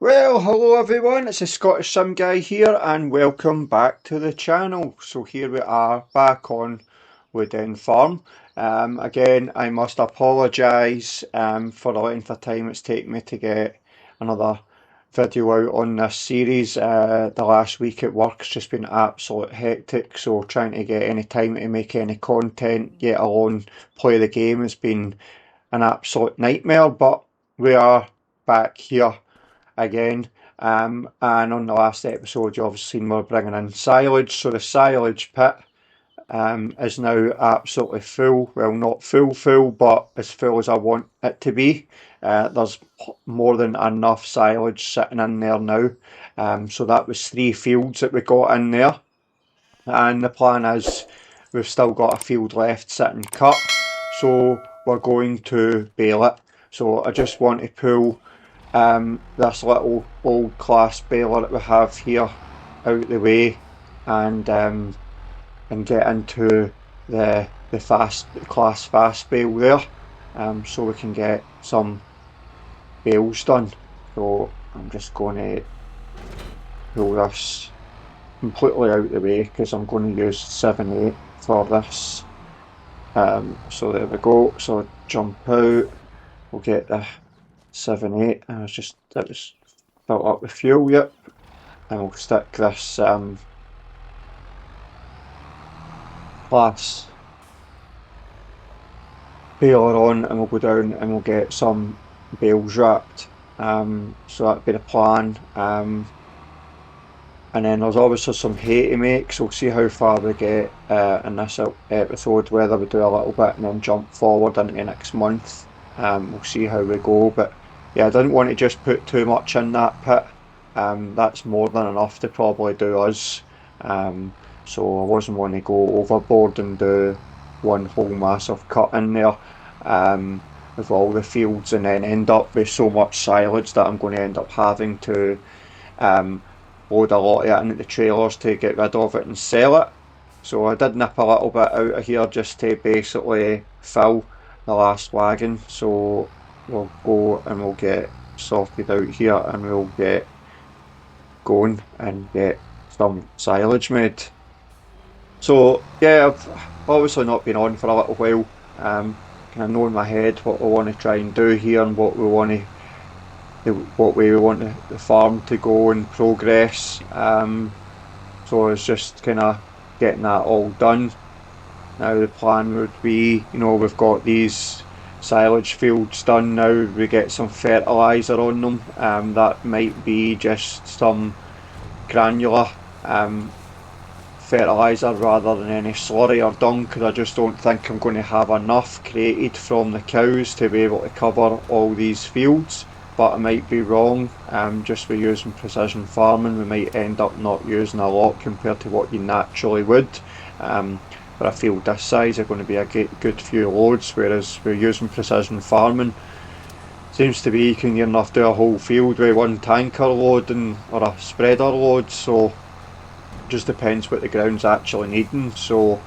Well, hello everyone, it's the Scottish Sim Guy here and welcome back to the channel. So here we are back on Woodend Farm. Again, I must apologise for the length of time it's taken me to get another video out on this series. The last week at work's just been absolute hectic, so trying to get any time to make any content, yet alone play the game, has been an absolute nightmare, but we are back here again. And on the last episode, you obviously seen we're bringing in silage. So the silage pit is now absolutely full. Well, not full, but as full as I want it to be. There's more than enough silage sitting in there now. So that was 3 fields that we got in there. And the plan is we've still got a field left sitting cut. So we're going to bale it. So I just want to pull this little old class baler that we have here out the way and get into the class fast bale there, so we can get some bales done. So I'm just going to pull this completely out the way because I'm going to use 7/8 for this. So there we go. So jump out, we'll get the 7/8, and that was filled up with fuel, yep. And we'll stick this class baler on, and we'll go down and we'll get some bales wrapped. So that'd be the plan. And then there's obviously some hay to make, so we'll see how far we get in this episode, whether we do a little bit and then jump forward into next month. We'll see how we go, but yeah, I didn't want to just put too much in that pit. That's more than enough to probably do us. So I wasn't want to go overboard and do one whole massive cut in there with all the fields and then end up with so much silage that I'm going to end up having to load a lot of it into the trailers to get rid of it and sell it. So I did nip a little bit out of here just to basically fill the last wagon. So we'll go and we'll get sorted out here and we'll get going and get some silage made. So yeah, I've obviously not been on for a little while. Kind of know in my head what we want to try and do here and what we want the farm to go and progress. So it's just kind of getting that all done. Now the plan would be, we've got these silage fields done now, we get some fertiliser on them. That might be just some granular fertiliser rather than any slurry or dung, because I just don't think I'm going to have enough created from the cows to be able to cover all these fields. But I might be wrong. Just with using precision farming, we might end up not using a lot compared to what you naturally would. For a field this size are going to be a good few loads, whereas we're using precision farming, seems to be you can enough do a whole field with one tanker load or a spreader load. So it just depends what the ground's actually needing. So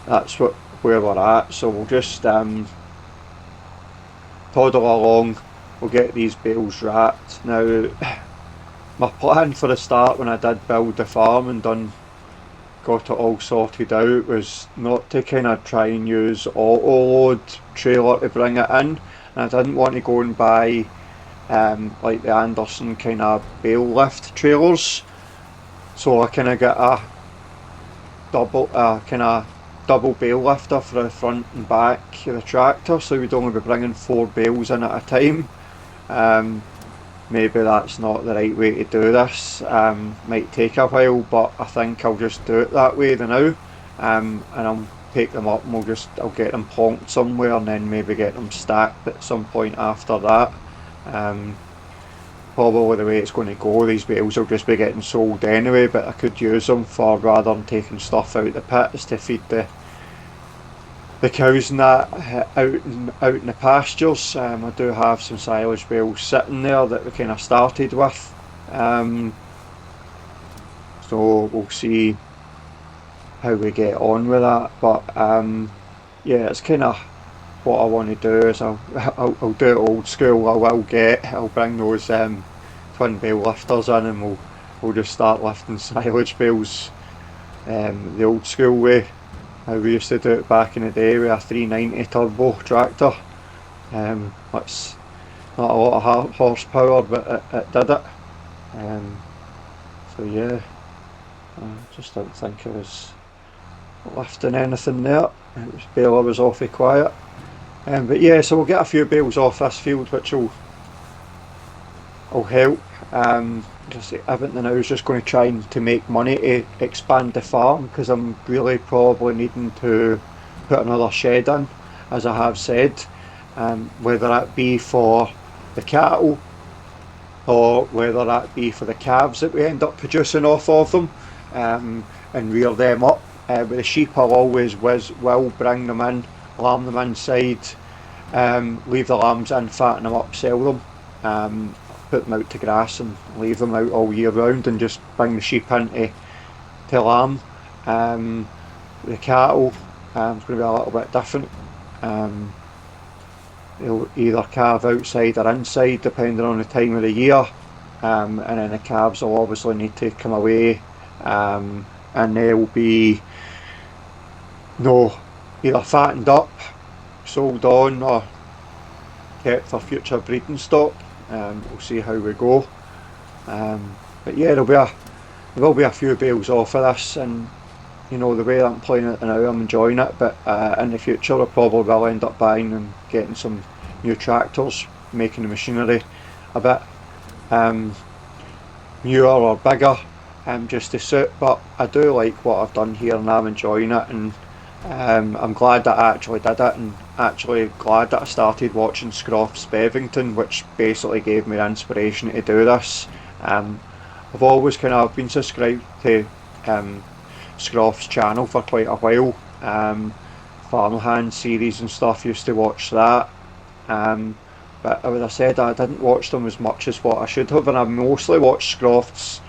that's where we're at. So we'll just toddle along. We'll get these bales wrapped. Now my plan for the start when I did build the farm and got it all sorted out was not to kind of try and use auto load trailer to bring it in, and I didn't want to go and buy like the Anderson kind of bale lift trailers. So I kind of get a double bale lifter for the front and back of the tractor, so we'd only be bringing 4 bales in at a time. Maybe that's not the right way to do this. Might take a while, but I think I'll just do it that way now. And I'll pick them up and I'll get them plonked somewhere and then maybe get them stacked at some point after that. Probably the way it's going to go, these bales will just be getting sold anyway, but I could use them for, rather than taking stuff out the pits, to feed the cows and that out in the pastures. I do have some silage bales sitting there that we kind of started with. So we'll see how we get on with that. But yeah, it's kind of what I want to do is I'll do it old school. I'll bring those twin bale lifters in, and we'll just start lifting silage bales the old school way, how we used to do it back in the day with a 390 turbo tractor. That's not a lot of horsepower, but it did it. So yeah, I just don't think I was lifting anything there. Baler was awfully quiet. But yeah, so we'll get a few bales off this field, which will help. Just everything now is just going to try to make money to expand the farm, because I'm really probably needing to put another shed in, as I have said, whether that be for the cattle or whether that be for the calves that we end up producing off of them, and rear them up. But the sheep I'll always will bring them in, lamb them inside, leave the lambs in, fatten them up, sell them, put them out to grass and leave them out all year round, and just bring the sheep in to lamb. The cattle is going to be a little bit different. They'll either calve outside or inside depending on the time of the year, and then the calves will obviously need to come away, and they'll be either fattened up, sold on, or kept for future breeding stock. We'll see how we go, but yeah, there will be a few bales off of this, and the way that I'm playing it now, I'm enjoying it, but in the future I probably will end up buying and getting some new tractors, making the machinery a bit newer or bigger, just to suit. But I do like what I've done here, and I'm enjoying it, and I'm glad that I actually did it, and actually glad that I started watching Scroff's Bevington, which basically gave me the inspiration to do this. I've always kind of been subscribed to Scroff's channel for quite a while. Farmhand series and stuff, used to watch that, but as I said, I didn't watch them as much as what I should have, and I've mostly watched Scroff's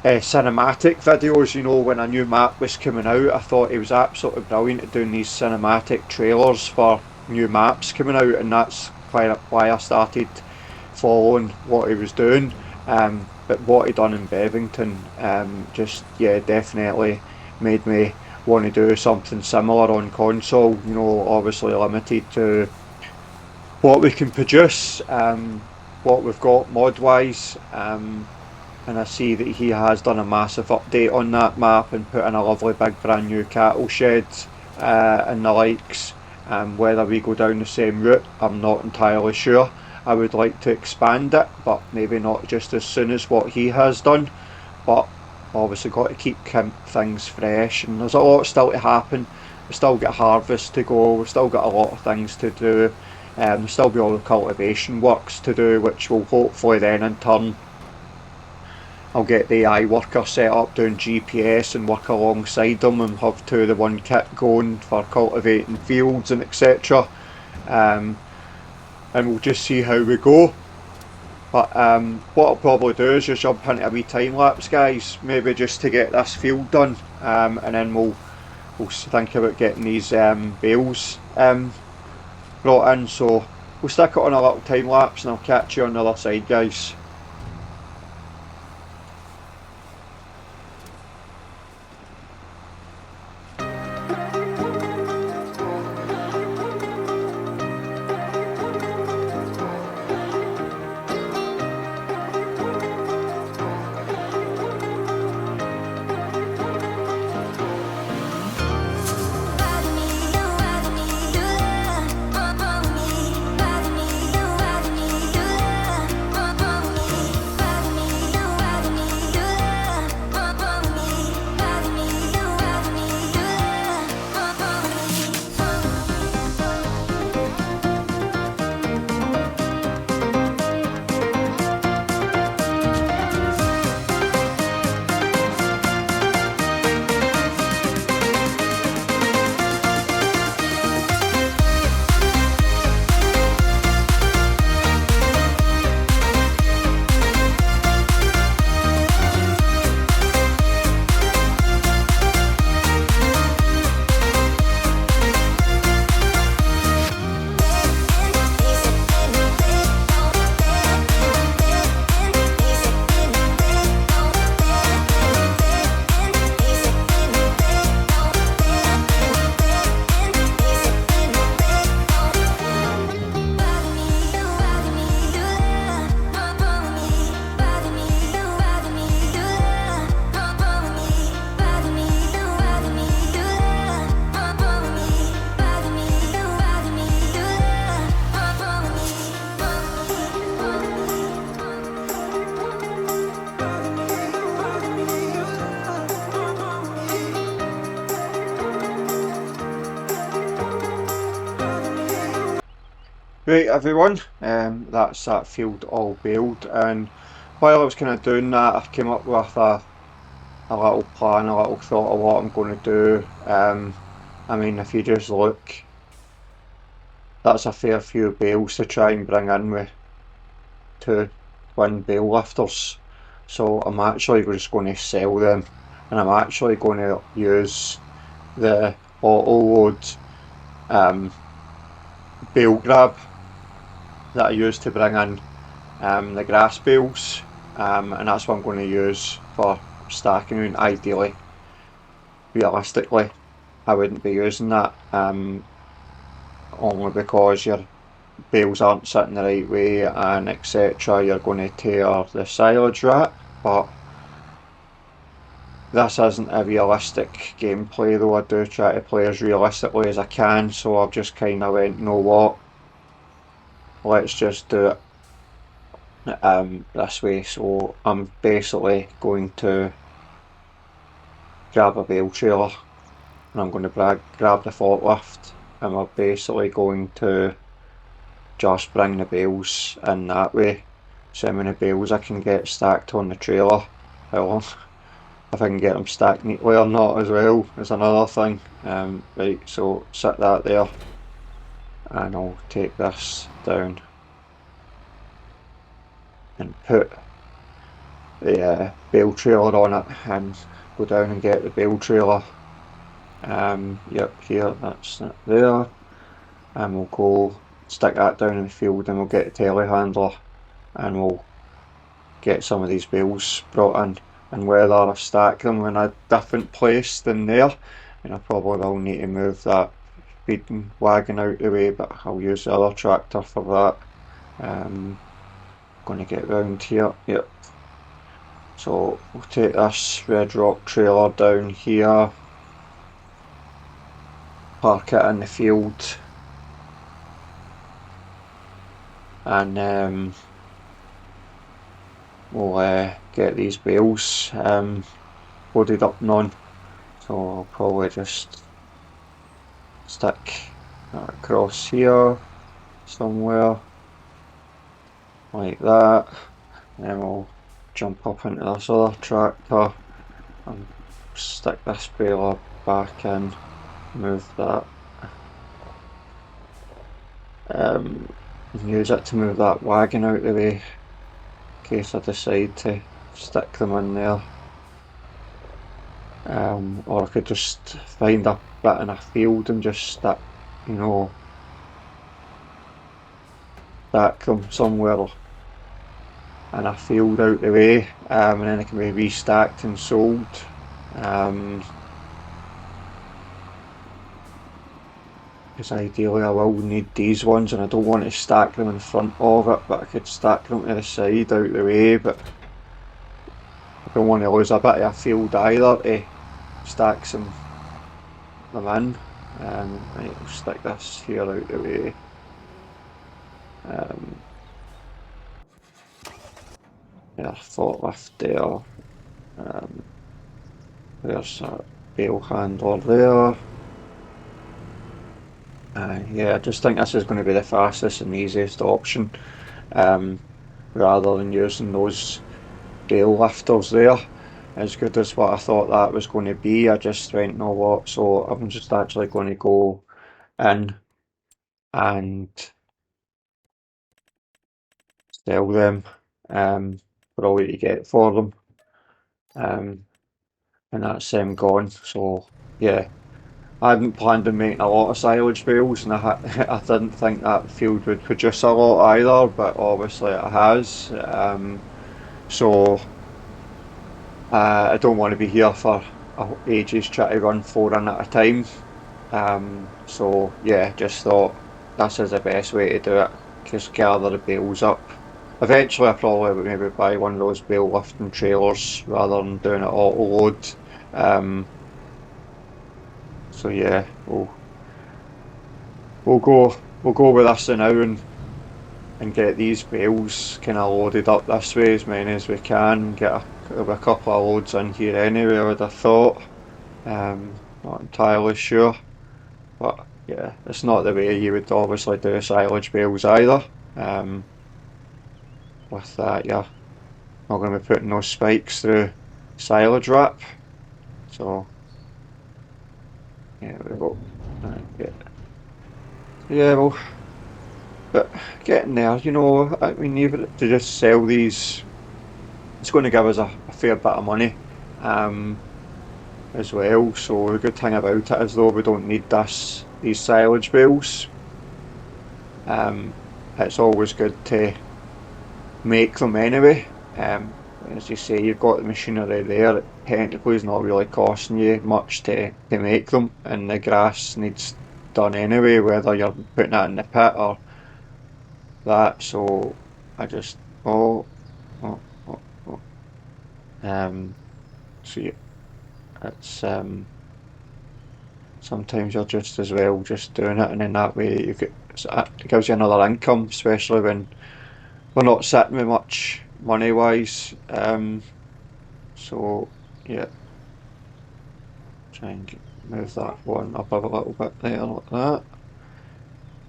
cinematic videos. When a new map was coming out, I thought he was absolutely brilliant at doing these cinematic trailers for new maps coming out, and that's why I started following what he was doing. But what he done in Bevington, definitely made me want to do something similar on console. Obviously limited to what we can produce, what we've got mod wise, and I see that he has done a massive update on that map and put in a lovely big brand new cattle shed, and the likes. Whether we go down the same route, I'm not entirely sure. I would like to expand it, but maybe not just as soon as what he has done. But obviously got to keep things fresh, and there's a lot still to happen. We still got harvest to go, we've still got a lot of things to do, there'll still be all the cultivation works to do, which will hopefully then in turn I'll get the AI worker set up doing GPS and work alongside them, and have 2-to-1 kit going for cultivating fields and etc. And we'll just see how we go. But what I'll probably do is just jump into a wee time lapse, guys, maybe just to get this field done, and then we'll think about getting these bales brought in. So we'll stick it on a little time lapse, and I'll catch you on the other side, guys. Right everyone, that's that field all baled, and while I was kind of doing that I came up with a little plan, a little thought of what I'm going to do. I mean if you just look, that's a fair few bales to try and bring in with two twin bale lifters. So I'm actually just going to sell them, and I'm actually going to use the auto load bale grab that I used to bring in the grass bales, and that's what I'm going to use for stacking. And ideally, realistically, I wouldn't be using that, only because your bales aren't sitting the right way and etc. You're going to tear the silage rat, but this isn't a realistic gameplay though. I do try to play as realistically as I can, so I've just kind of went, you know what, let's just do it this way. So I'm basically going to grab a bale trailer and I'm going to grab the forklift, and we're basically going to just bring the bales in that way. So how many bales I can get stacked on the trailer, how long, if I can get them stacked neatly or not as well is another thing. Right, so set that there and I'll take this down and put the bale trailer on it and go down and get the bale trailer. Yep, here, that's it there, and we'll go stick that down in the field and we'll get a telehandler and we'll get some of these bales brought in. And whether I stack them in a different place than there, and I probably will need to move that feeding wagon out the way, but I'll use the other tractor for that. Going to get round here, yep. So we'll take this red rock trailer down here, park it in the field, and we'll get these bales loaded up and on. So I'll probably just stick that across here somewhere like that, and then we'll jump up into this other tractor and stick this baler back in, move that, use it to move that wagon out of the way in case I decide to stick them in there. Or I could just find a bit in a field and just stack, you know, stack them somewhere in a field out the way, and then it can be restacked and sold. Because ideally I will need these ones, and I don't want to stack them in front of it, but I could stack them to the side out the way, but I don't want to lose a bit of a field either to stack them in. Right, I'll stick this here out the way. Yeah, forklift there. There's a bale handler there. Yeah, I just think this is going to be the fastest and easiest option, rather than using those bale lifters there. As good as what I thought that was going to be, I just went, know what, so I'm just actually going to go in and sell them for all you get for them, and that's them gone. So yeah, I hadn't planned on making a lot of silage bales, and I didn't think that field would produce a lot either, but obviously it has. So I don't want to be here for ages trying to run 4 in at a time. So yeah, just thought this is the best way to do it. Just gather the bales up. Eventually I probably would maybe buy one of those bale lifting trailers rather than doing it auto load. So yeah, we'll go with this now and get these bales kind of loaded up this way, as many as we can. Get a couple of loads in here anyway, I would have thought. Not entirely sure, but yeah, it's not the way you would obviously do silage bales either. Um, with that, you're not going to be putting those spikes through silage wrap. So, yeah, we go. Yeah, well, but getting there, I mean, even to just sell these, it's going to give us a fair bit of money, um, as well. So the good thing about it is though we don't need these silage bales. Um, it's always good to make them anyway. As you say, you've got the machinery there. It technically is not really costing you much to make them, and the grass needs done anyway, whether you're putting it in the pit or that. So I just oh oh oh, oh. So yeah, it's sometimes you're just as well just doing it, and then that way it gives you another income, especially when we're not sitting with much money wise. So yeah, try and move that one up a little bit there like that.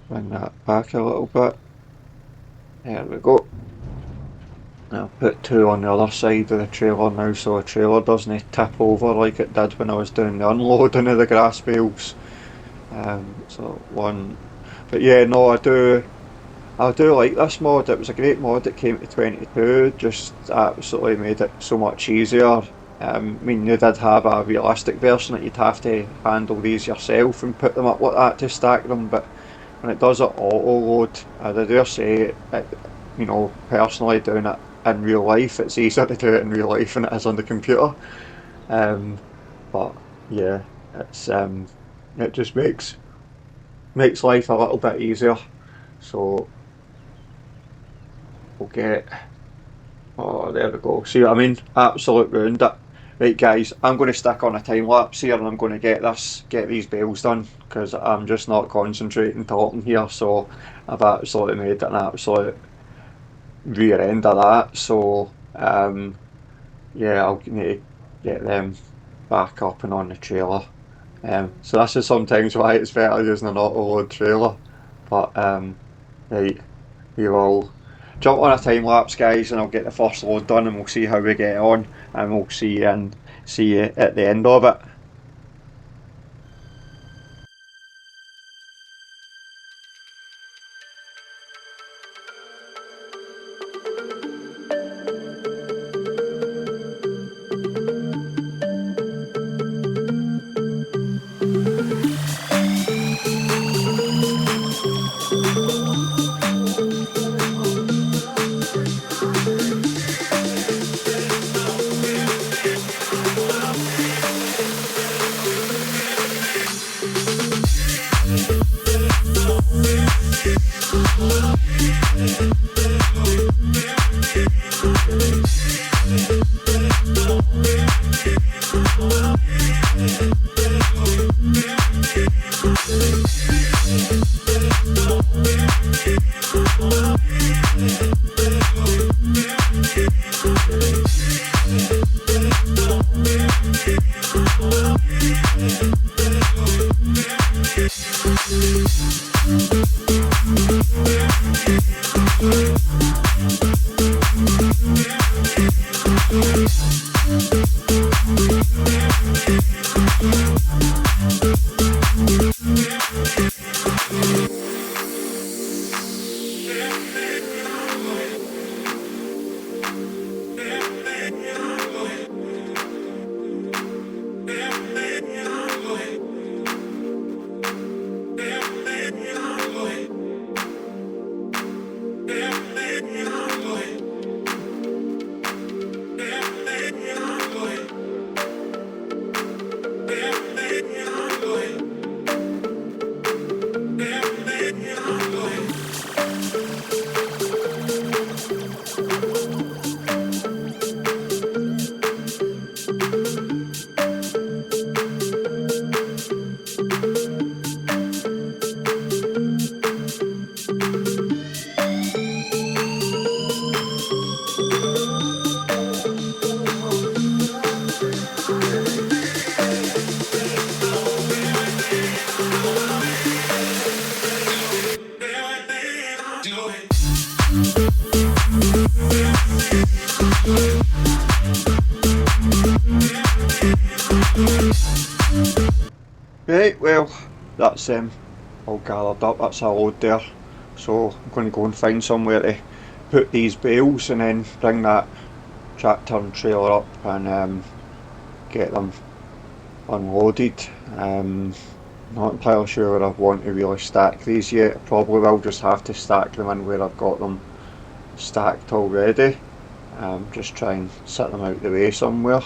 Bring that back a little bit. There we go. I'll put two on the other side of the trailer now so the trailer doesn't tip over like it did when I was doing the unloading of the grass bales. So one, but yeah, no, I do like this mod. It was a great mod that came to 22. Just absolutely made it so much easier. I mean, you did have a realistic version that you'd have to handle these yourself and put them up like that to stack them. But when it does it auto load, I dare say, personally doing it in real life, it's easier to do it in real life than it is on the computer. Um, but yeah, it just makes life a little bit easier. So we'll get. Oh, there we go. See what I mean? Absolute ruined it. Right, guys, I'm going to stick on a time lapse here, and I'm going to get these bales done because I'm just not concentrating talking here. So I've absolutely made an absolute rear end of that. So yeah, I'll need to get them back up and on the trailer. So this is sometimes why it's better using an auto load trailer. But right. We will jump on a time lapse, guys, and I'll get the first load done, and we'll see how we get on, and we'll see you at the end of it. Right, well, that's all gathered up. That's a load there. So I'm going to go and find somewhere to put these bales and then bring that tractor and trailer up and get them unloaded. Not entirely sure where I want to really stack these yet. I probably will just have to stack them in where I've got them stacked already. Just try and set them out the way somewhere.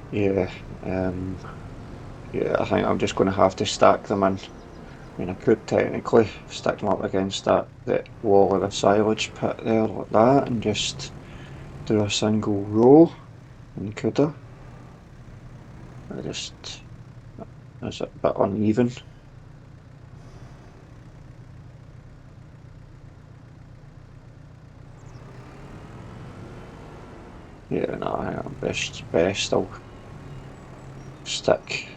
Yeah, yeah, I think I'm just going to have to stack them in. I mean, I could technically stick them up against that wall of the silage pit there like that and just do a single row, and coulda. It's a bit uneven. Yeah, no, I think I'm best I'll stick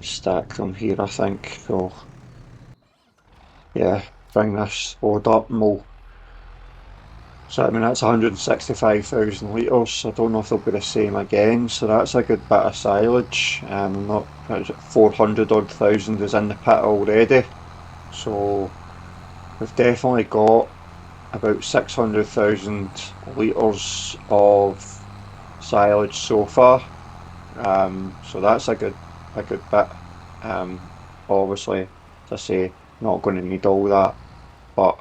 stack them here, I think. So yeah, bring this load up and we'll. So I mean that's 165,000 litres. I don't know if they'll be the same again. So that's a good bit of silage. Not 400 odd thousand is in the pit already. So we've definitely got about 600,000 litres of silage so far. So that's a good bit. Obviously, as I say, not going to need all that, but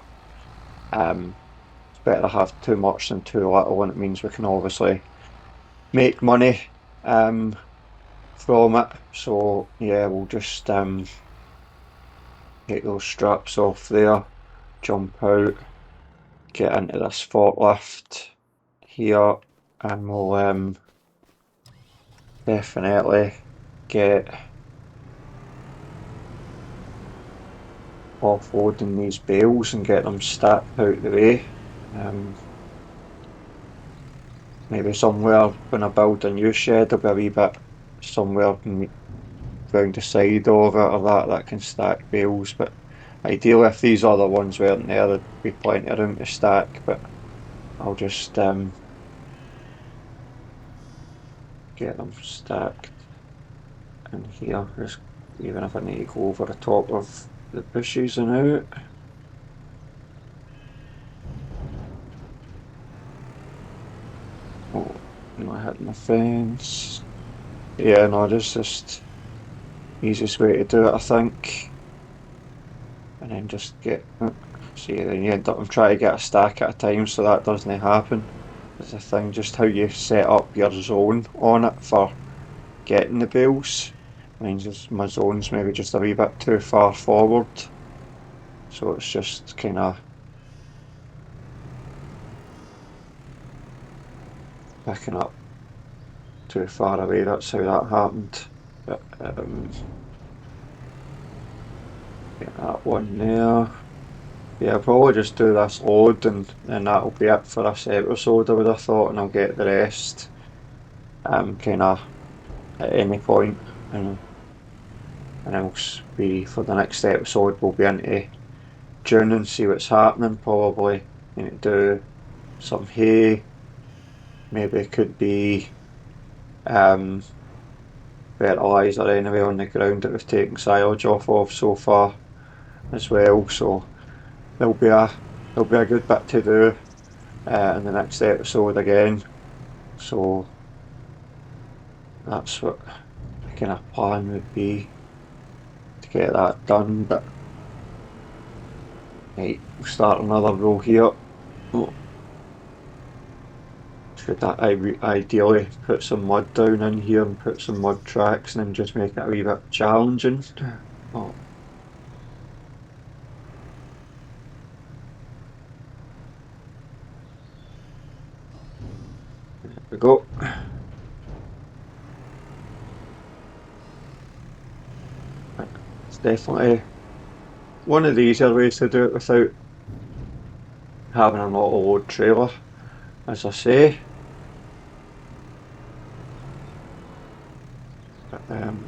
it's better to have too much than too little, and it means we can obviously make money from it. So yeah, we'll just get those straps off there, jump out, get into this forklift here, and we'll definitely get offloading these bales and get them stacked out the way. Maybe somewhere when I build a new shed there'll be a wee bit somewhere round the side of it or that can stack bales, but ideally if these other ones weren't there there'd be plenty of room to stack, but I'll just get them stacked in here, just even if I need to go over the top of the bushes and out. Oh, not hitting the fence. Yeah, no, this is just easiest way to do it, I think. And then just get, see, then you end up and try to get a stack at a time so that doesn't happen. It's the thing, just how you set up your zone on it for getting the bales. My zone's maybe just a wee bit too far forward. So it's just kind of picking up too far away, that's how that happened. But, get that one there. Yeah, I'll probably just do this load and that'll be it for this episode, I would have thought, and I'll get the rest kind of at any point, and else be for the next episode we'll be into June and see what's happening. Probably need to do some hay, maybe it could be fertiliser anyway on the ground that we've taken silage off of so far as well, so there'll be a good bit to do in the next episode again, so that's what the kind of plan would be to get that done. But right, we'll start another row here. Should ideally put some mud down in here and put some mud tracks and then just make it a wee bit challenging. Oh. There we go. It's definitely one of the easier ways to do it without having an auto load trailer, as I say.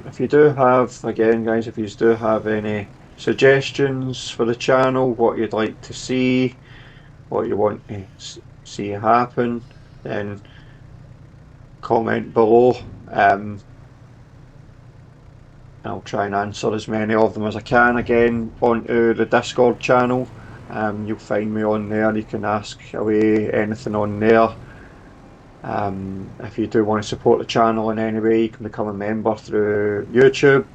If you do have, again guys, if you do have any suggestions for the channel, what you'd like to see, what you want to see happen, then comment below. I'll try and answer as many of them as I can. Again, onto the Discord channel. You'll find me on there. You can ask away anything on there. If you do want to support the channel in any way, you can become a member through YouTube,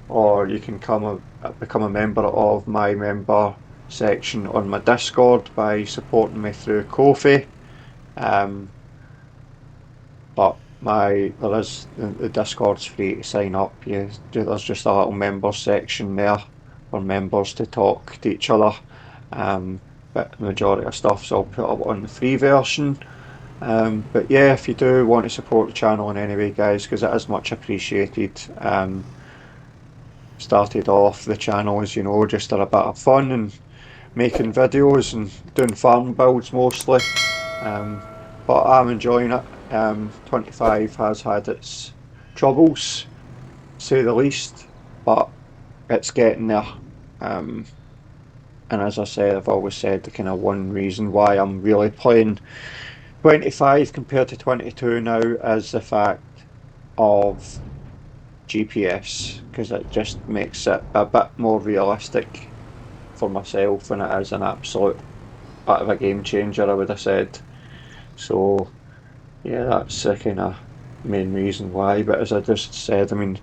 or you can become a member of my member section on my Discord by supporting me through Ko-fi. But the Discord's free to sign up. There's just a little members section there for members to talk to each other. But the majority of stuff's all put up on the free version. But yeah, if you do want to support the channel in any way, guys, because it is much appreciated. Started off the channel, as you know, just a bit of fun and making videos and doing farm builds mostly. But I'm enjoying it. 25 has had its troubles, to say the least, but it's getting there. And as I said, I've always said the kind of one reason why I'm really playing 25 compared to 22 now is the fact of GPS, because it just makes it a bit more realistic for myself, and it is an absolute bit of a game changer, I would have said. So yeah, that's the kind of main reason why. But as I just said, I mean,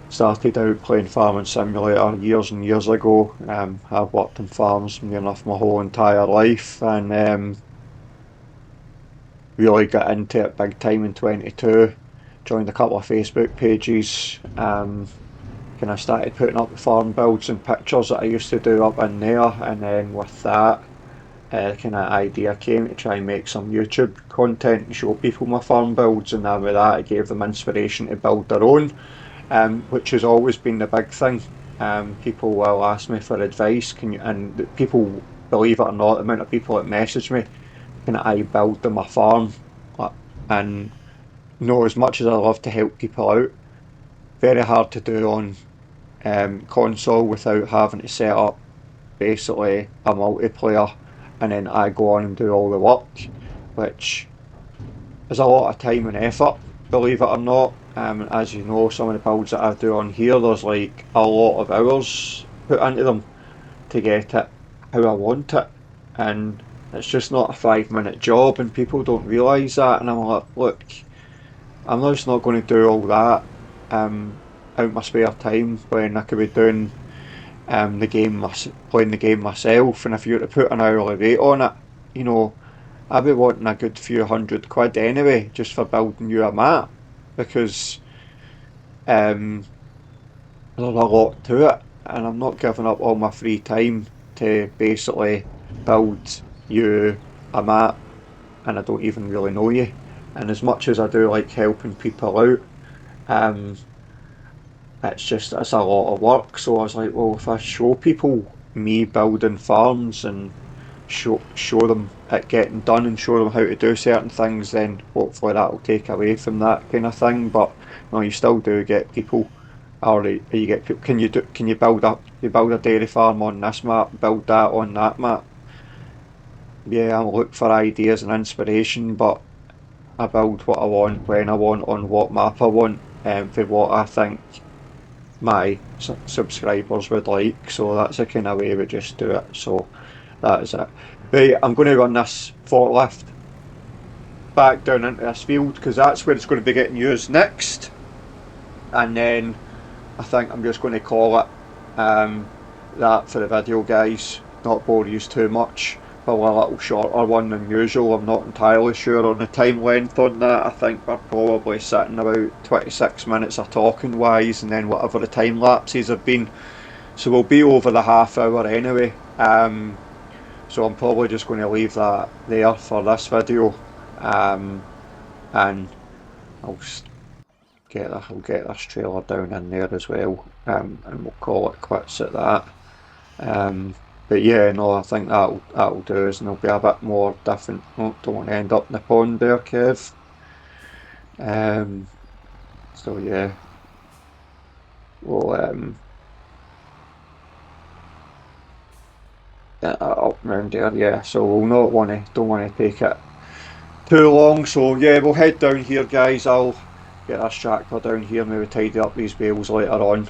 started out playing Farming Simulator years and years ago. I've worked in farms near enough my whole entire life, and really got into it big time in 22. Joined a couple of Facebook pages. Kind of started putting up the farm builds and pictures that I used to do up in there, and then with that, kind of idea came to try and make some YouTube content to show people my farm builds, and then with that, it gave them inspiration to build their own, which has always been the big thing. People will ask me for advice, and people, believe it or not, the amount of people that message me, can I build them a farm? And as much as I love to help people out, very hard to do on console without having to set up basically a multiplayer, and then I go on and do all the work, which is a lot of time and effort, believe it or not. As you know, some of the builds that I do on here, there's like a lot of hours put into them to get it how I want it, and it's just not a 5-minute job, and people don't realise that. And I'm like, look, I'm just not going to do all that out my spare time when I could be doing playing the game myself. And if you were to put an hourly rate on it, I'd be wanting a good few £100 anyway, just for building you a map, because there's a lot to it, and I'm not giving up all my free time to basically build you a map, and I don't even really know you. And as much as I do like helping people out, it's a lot of work. So I was like, well, if I show people me building farms and show them it getting done and show them how to do certain things, then hopefully that'll take away from that kind of thing. But no, you still do get people, or you get people, can you build a dairy farm on this map, build that on that map? Yeah, I look for ideas and inspiration, but I build what I want, when I want, on what map I want, for what I think my subscribers would like. So that's the kind of way we just do it. So that is it. Right, I'm going to run this forklift back down into this field, because that's where it's going to be getting used next, and then I think I'm just going to call it that for the video, guys. Not bore you too much. Probably a little shorter one than usual. I'm not entirely sure on the time length on that. I think we're probably sitting about 26 minutes of talking wise, and then whatever the time lapses have been. So we'll be over the half hour anyway. So I'm probably just going to leave that there for this video, and I'll get this trailer down in there as well, and we'll call it quits at that. But yeah, no, I think that'll do us, and it'll be a bit more different. Oh, don't want to end up in the pond there, Kev. So yeah, well, round there, yeah. So we'll not don't want to take it too long. So yeah, we'll head down here, guys. I'll get this tractor down here, maybe tidy up these bales later on.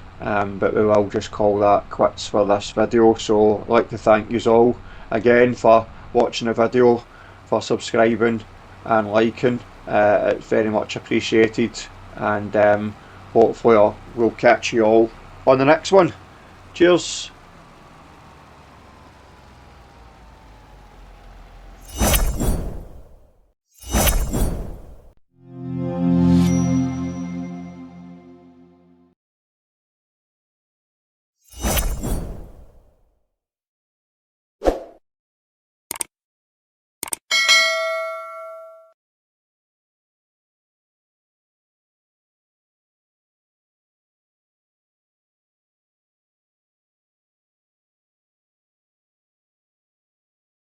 But we will just call that quits for this video. So I'd like to thank you all again for watching the video, for subscribing and liking. It's very much appreciated, and hopefully we'll catch you all on the next one. Cheers.